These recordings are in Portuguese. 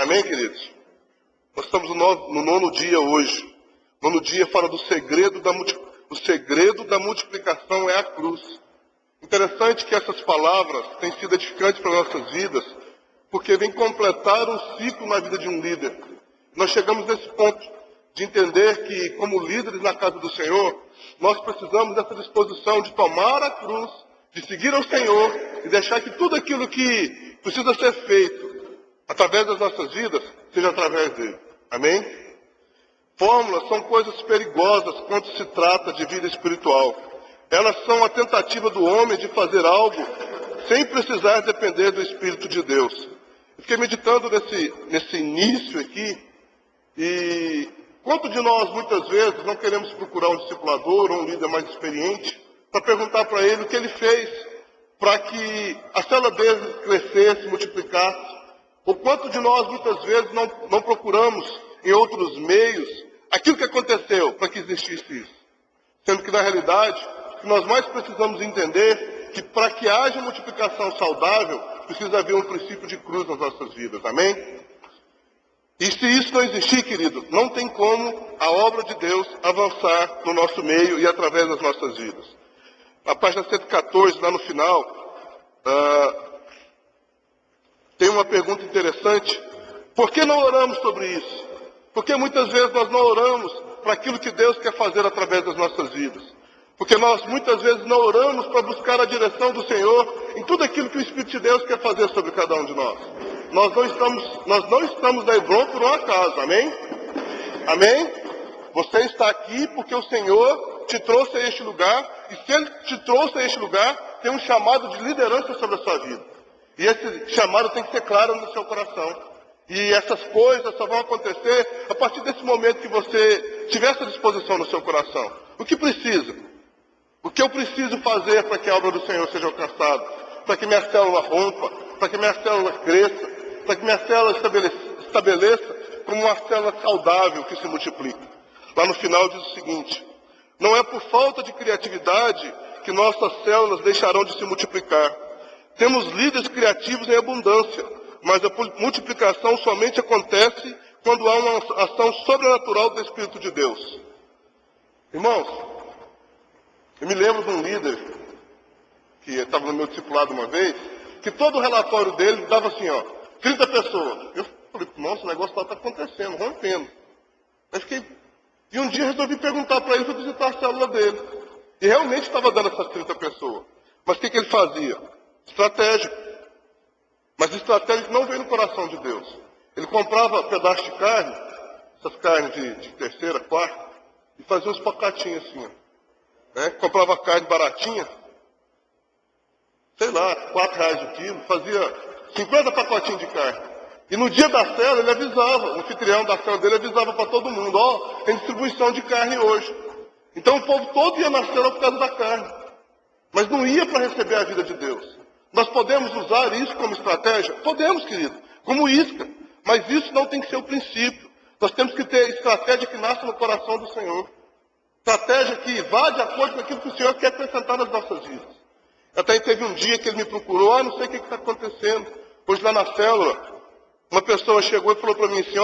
Amém, queridos? Nós estamos no nono dia hoje. Nono dia fala do segredo o segredo da multiplicação é a cruz. Interessante que essas palavras têm sido edificantes para nossas vidas, porque vem completar um ciclo na vida de um líder. Nós chegamos nesse ponto de entender que, como líderes na casa do Senhor, nós precisamos dessa disposição de tomar a cruz, de seguir ao Senhor e deixar que tudo aquilo que precisa ser feito através das nossas vidas, seja através dele. Amém? Fórmulas são coisas perigosas quando se trata de vida espiritual. Elas são a tentativa do homem de fazer algo sem precisar depender do Espírito de Deus. Eu fiquei meditando nesse início aqui, e quanto de nós, muitas vezes, não queremos procurar um discipulador ou um líder mais experiente para perguntar para ele o que ele fez para que a célula dele crescesse, multiplicasse. O quanto de nós, muitas vezes, não procuramos em outros meios aquilo que aconteceu para que existisse isso. Sendo que, na realidade, o que nós mais precisamos entender que para que haja multiplicação saudável, precisa haver um princípio de cruz nas nossas vidas. Amém? E se isso não existir, querido, não tem como a obra de Deus avançar no nosso meio e através das nossas vidas. Na página 114, lá no final, tem uma pergunta interessante. Por que não oramos sobre isso? Porque muitas vezes nós não oramos para aquilo que Deus quer fazer através das nossas vidas. Porque nós muitas vezes não oramos para buscar a direção do Senhor em tudo aquilo que o Espírito de Deus quer fazer sobre cada um de nós. Nós não estamos na Hebron por um acaso, amém? Amém? Você está aqui porque o Senhor te trouxe a este lugar, e se Ele te trouxe a este lugar, tem um chamado de liderança sobre a sua vida. E esse chamado tem que ser claro no seu coração. E essas coisas só vão acontecer a partir desse momento que você tiver essa disposição no seu coração. O que precisa? O que eu preciso fazer para que a obra do Senhor seja alcançada? Para que minha célula rompa? Para que minha célula cresça? Para que minha célula estabeleça como uma célula saudável que se multiplica? Lá no final diz o seguinte: não é por falta de criatividade que nossas células deixarão de se multiplicar. Temos líderes criativos em abundância, mas a multiplicação somente acontece quando há uma ação sobrenatural do Espírito de Deus. Irmãos, eu me lembro de um líder que estava no meu discipulado uma vez, que todo o relatório dele dava assim, 30 pessoas. Eu falei, nossa, o negócio está acontecendo, rompendo. E um dia resolvi perguntar para ele para visitar a célula dele. E realmente estava dando essas 30 pessoas. Mas o que ele fazia? Estratégico. Mas estratégia que não veio no coração de Deus. Ele comprava pedaços de carne, essas carnes de terceira, quarta, e fazia uns pacotinhos assim, né? Comprava carne baratinha, sei lá, R$4 o quilo, fazia 50 pacotinhos de carne. E no dia da célula ele avisava, o anfitrião da célula dele avisava para todo mundo, tem distribuição de carne hoje. Então o povo todo ia na célula por causa da carne. Mas não ia para receber a vida de Deus. Nós podemos usar isso como estratégia? Podemos, querido, como isca. Mas isso não tem que ser o princípio. Nós temos que ter estratégia que nasce no coração do Senhor. Estratégia que vá de acordo com aquilo que o Senhor quer acrescentar nas nossas vidas. Até teve um dia que ele me procurou, não sei o que está acontecendo. Hoje lá na célula, uma pessoa chegou e falou para mim assim,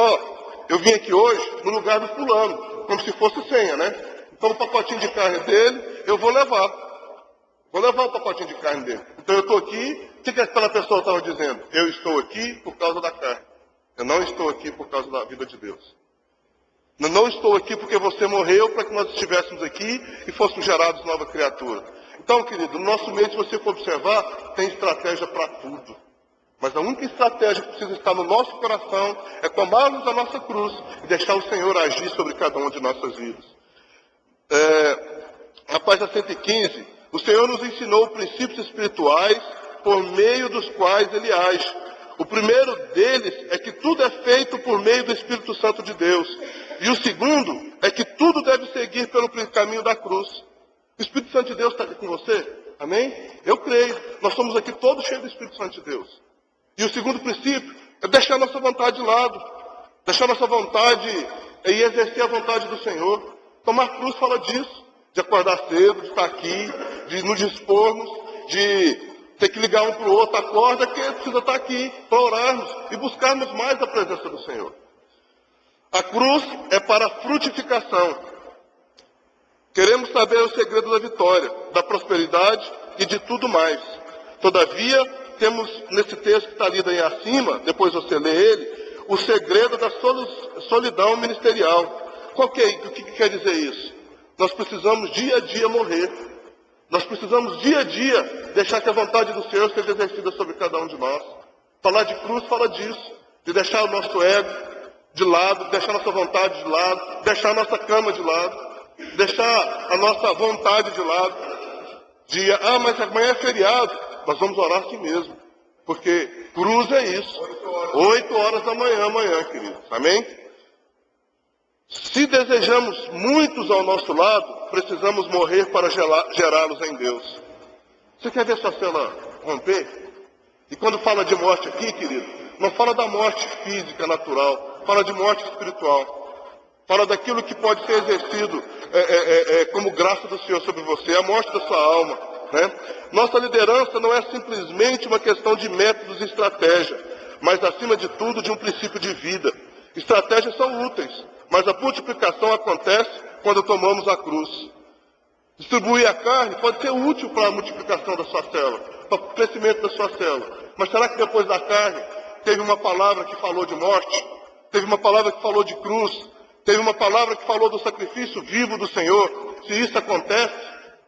eu vim aqui hoje no lugar do fulano, como se fosse senha, né? Então o pacotinho de carne dele, eu vou levar. Vou levar o pacotinho de carne dele. Então eu estou aqui, o que aquela pessoa estava dizendo? Eu estou aqui por causa da carne. Eu não estou aqui por causa da vida de Deus. Eu não estou aqui porque você morreu para que nós estivéssemos aqui e fôssemos gerados nova criatura. Então, querido, no nosso meio, se você for observar, tem estratégia para tudo. Mas a única estratégia que precisa estar no nosso coração é tomarmos a nossa cruz e deixar o Senhor agir sobre cada uma de nossas vidas. Na página 115, o Senhor nos ensinou princípios espirituais por meio dos quais Ele age. O primeiro deles é que tudo é feito por meio do Espírito Santo de Deus. E o segundo é que tudo deve seguir pelo caminho da cruz. O Espírito Santo de Deus está aqui com você? Amém? Eu creio. Nós somos aqui todos cheios do Espírito Santo de Deus. E o segundo princípio é deixar a nossa vontade de lado. Deixar a nossa vontade e exercer a vontade do Senhor. Tomar cruz fala disso. De acordar cedo, de estar aqui, de nos dispormos, de Tem que ligar um para o outro, acorda que precisa estar aqui para orarmos e buscarmos mais a presença do Senhor. A cruz é para a frutificação. Queremos saber o segredo da vitória, da prosperidade e de tudo mais. Todavia, temos nesse texto que está lido aí acima, depois você lê ele, o segredo da solidão ministerial. O que quer dizer isso? Nós precisamos dia a dia morrer. Nós precisamos dia a dia deixar que a vontade do Senhor seja exercida sobre cada um de nós. Falar de cruz fala disso, de deixar o nosso ego de lado, deixar a nossa vontade de lado, deixar a nossa cama de lado, deixar a nossa vontade de lado. Mas amanhã é feriado, nós vamos orar assim mesmo, porque cruz é isso. 8 horas da manhã, amanhã, queridos. Amém? Se desejamos muitos ao nosso lado, precisamos morrer para gerá-los em Deus. Você quer ver sua célula romper? E quando fala de morte aqui, querido, não fala da morte física, natural, fala de morte espiritual. Fala daquilo que pode ser exercido como graça do Senhor sobre você, a morte da sua alma. Né? Nossa liderança não é simplesmente uma questão de métodos e estratégia, mas acima de tudo de um princípio de vida. Estratégias são úteis, mas a multiplicação acontece quando tomamos a cruz. Distribuir a carne pode ser útil para a multiplicação da sua célula, para o crescimento da sua célula. Mas será que depois da carne teve uma palavra que falou de morte? Teve uma palavra que falou de cruz? Teve uma palavra que falou do sacrifício vivo do Senhor? Se isso acontece,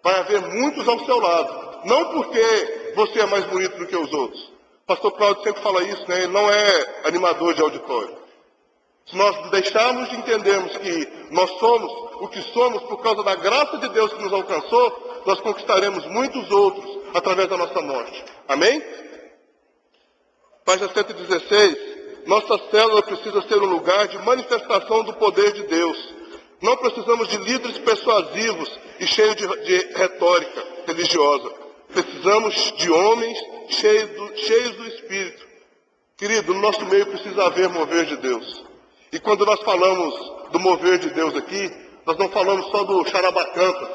vai haver muitos ao seu lado. Não porque você é mais bonito do que os outros. O pastor Cláudio sempre fala isso, né? Ele não é animador de auditório. Se nós deixarmos de entendermos que nós somos o que somos por causa da graça de Deus que nos alcançou, nós conquistaremos muitos outros através da nossa morte. Amém? Página 116. Nossa célula precisa ser um lugar de manifestação do poder de Deus. Não precisamos de líderes persuasivos e cheios de retórica religiosa. Precisamos de homens cheios do Espírito. Querido, no nosso meio precisa haver mover de Deus. E quando nós falamos do mover de Deus aqui, nós não falamos só do charabacantas,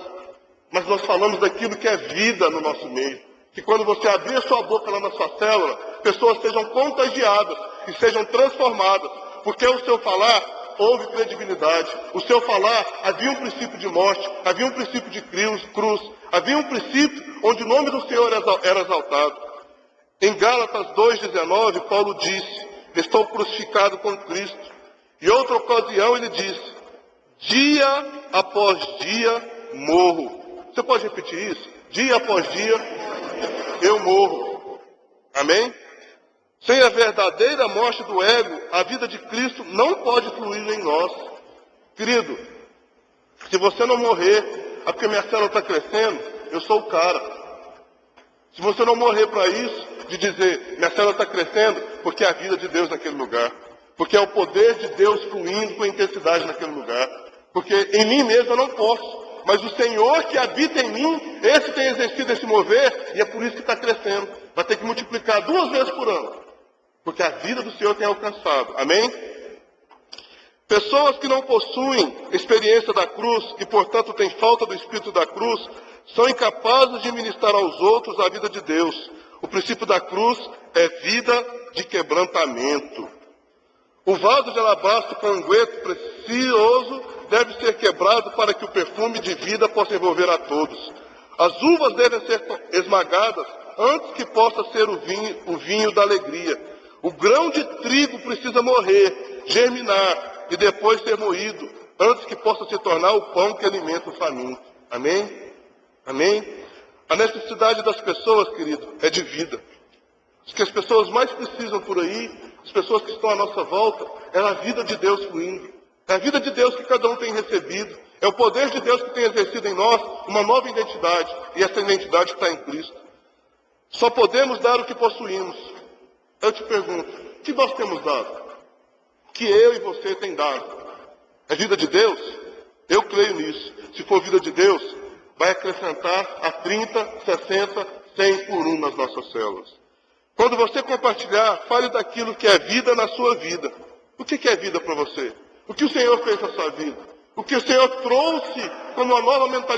mas nós falamos daquilo que é vida no nosso meio. Que quando você abrir a sua boca lá na sua célula, pessoas sejam contagiadas e sejam transformadas, porque o seu falar houve credibilidade. O seu falar havia um princípio de morte, havia um princípio de cruz, havia um princípio onde o nome do Senhor era exaltado. Em Gálatas 2,19, Paulo disse: estou crucificado com Cristo. Em outra ocasião ele disse: dia após dia morro. Você pode repetir isso? Dia após dia eu morro. Amém? Sem a verdadeira morte do ego, a vida de Cristo não pode fluir em nós. Querido, se você não morrer, é porque minha célula está crescendo, eu sou o cara. Se você não morrer para isso, de dizer, minha célula está crescendo, porque é a vida de Deus naquele lugar. Porque é o poder de Deus fluindo com intensidade naquele lugar. Porque em mim mesmo eu não posso. Mas o Senhor que habita em mim, esse tem exercido esse mover, e é por isso que está crescendo. Vai ter que multiplicar 2 vezes por ano. Porque a vida do Senhor tem alcançado. Amém? Pessoas que não possuem experiência da cruz, e portanto têm falta do Espírito da cruz, são incapazes de ministrar aos outros a vida de Deus. O princípio da cruz é vida de quebrantamento. O vaso de alabastro com unguento precioso deve ser quebrado para que o perfume de vida possa envolver a todos. As uvas devem ser esmagadas antes que possa ser o vinho da alegria. O grão de trigo precisa morrer, germinar e depois ser moído, antes que possa se tornar o pão que alimenta o faminto. Amém? Amém? A necessidade das pessoas, querido, é de vida. O que as pessoas mais precisam por aí, as pessoas que estão à nossa volta, é a vida de Deus fluindo. É a vida de Deus que cada um tem recebido. É o poder de Deus que tem exercido em nós uma nova identidade. E essa identidade está em Cristo. Só podemos dar o que possuímos. Eu te pergunto, o que nós temos dado? O que eu e você tem dado? É vida de Deus? Eu creio nisso. Se for vida de Deus, vai acrescentar a 30, 60, 100 por 1 nas nossas células. Quando você compartilhar, fale daquilo que é vida na sua vida. O que é vida para você? O que o Senhor fez na sua vida? O que o Senhor trouxe como uma nova mentalidade?